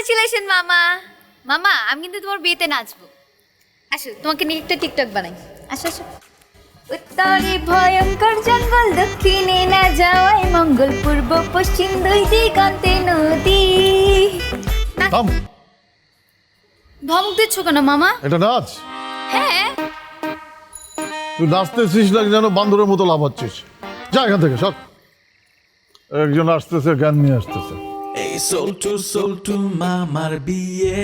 Congratulation মামা। মামা আমি কিন্তু তোমার বিয়েতে নাচবো। আসো তোমাকে নিয়ে একটা টিকটক বানাই। আসো আসো। উত্তরে ভয়ঙ্কর জঙ্গল, দক্ষিণে না যাওয়ায় মঙ্গল, পূর্ব পশ্চিম দুই দিগন্তে নদী। থাম, ধমক দিচ্ছ কেন মামা? এটা নাচ। হ্যাঁ তুই নাচতেছিস না যেন বান্দরের মতো লাফাচ্ছিস। যা এখান থেকে সব। একজন আসতেছে, জ্ঞান নিয়ে আসতেছে। এই সল্টু মামার বিয়ে।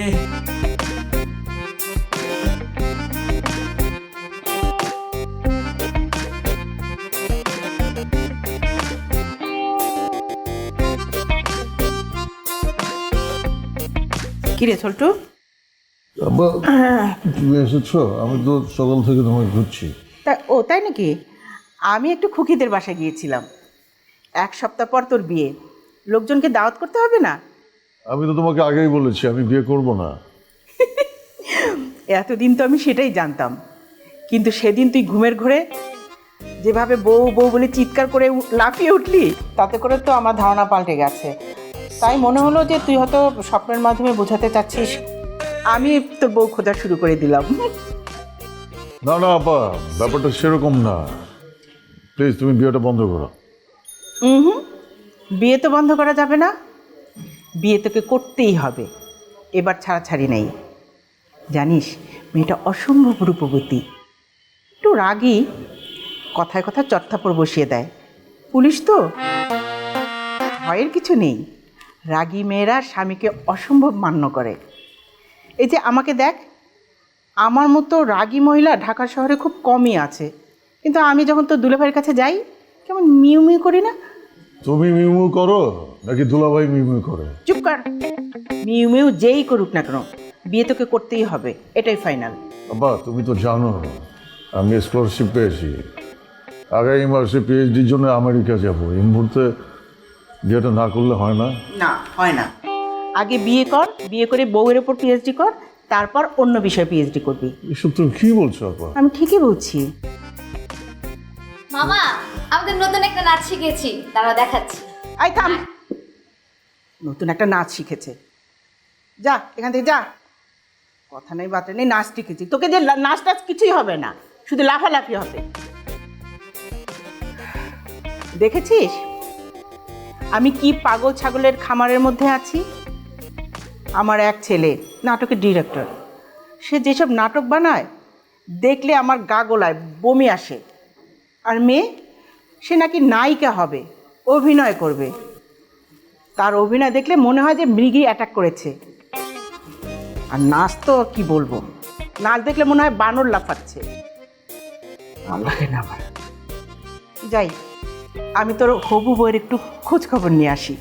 কিরে ছোট্টু? আব্বা, তুমি এসেছো? আমি তো সকাল থেকে তোমায় ঘুরছি। তাই নাকি? আমি একটু খুকিদের বাসায় গিয়েছিলাম। এক সপ্তাহ পর তোর বিয়ে, লোকজনকে দাওয়াত করতে হবে না? আমি তো তোমাকে আগেই বলেছি আমি বিয়ে করব না। এতদিন তো আমি সেটাই জানতাম, কিন্তু সেদিন তুই ঘুমের ঘোরে যেভাবে বউ বউ বলে চিৎকার করে লাফিয়ে উঠলি, তাতে করে তো আমার ধারণা পাল্টে গেছে। তাই মনে হলো যে তুই হয়তো স্বপ্নের মাধ্যমে বোঝাতে চাচ্ছিস আমি তোর বউ খোঁজা শুরু করে দিলাম। না না আপা, ব্যাপারটা সেরকম না। প্লিজ তুমি বিয়েটা বন্ধ করো। হুম, বিয়ে তো বন্ধ করা যাবে না, বিয়ে তোকে করতেই হবে। এবার ছাড়াছাড়ি নেই। জানিস মেয়েটা অসম্ভব রূপবতী, একটু রাগী, কথায় কথা চটথাপ্পড় বসিয়ে দেয়। পুলিশ তো, ভয়ের কিছু নেই। রাগী মেয়েরা স্বামীকে অসম্ভব মান্য করে। এই যে আমাকে দেখ, আমার মতো রাগী মহিলা ঢাকা শহরে খুব কমই আছে, কিন্তু আমি যখন তোর দুলাভাইয়ের কাছে যাই কেমন মিউ মিউ করি না? তুমি মিউমিউ করো নাকি দুলাভাই মিউমিউ করে? চুপ কর। মিউ মিউ যেই করুক না কেন, বিয়ে তোকে করতেই হবে, এটাই ফাইনাল। আব্বা তুমি তো জানো আমি স্কলারশিপ পেয়েছি। আগামী মাসে পিএইচডির জন্য আমেরিকা যাব। এই মুহূর্তে বিয়েটা না করলে হয় না। না, হয় না। আগে বিয়ে কর, বিয়ে করে বউয়ের ওপর পিএইচডি কর, তারপর অন্য বিষয়ে পিএইচডি করবি। এসব তুমি কি বলছো আপা? আমি ঠিকই বলছি। মামা আমাদের নতুন একটা নাচ শিখেছি, তারা দেখাচ্ছি। আই থাম, নতুন একটা নাচ শিখেছে? যা এখান থেকে যা। কথা নেই বার্তা নেই, নাচ শিখেছি। তোকে যে নাচ টাচ কিছুই হবে না, শুধু লাফালাফি হবে। দেখেছিস আমি কি পাগল ছাগলের খামারের মধ্যে আছি? আমার এক ছেলে নাটকের ডিরেক্টর, সে যেসব নাটক বানায় দেখলে আমার গা গোলায়, বমি আসে। আর মেয়ে, সে নাকি নায়িকা হবে, অভিনয় করবে। তার অভিনয় দেখলে মনে হয় যে মৃগী অ্যাটাক করেছে। আর নাচ তো কি বলবো, নাচ দেখলে মনে হয় বানর লাফাচ্ছে। আল্লাহে না আমার। যাই, আমি তোর হবু বউয়ের একটু খোঁজ খবর নিয়ে আসি।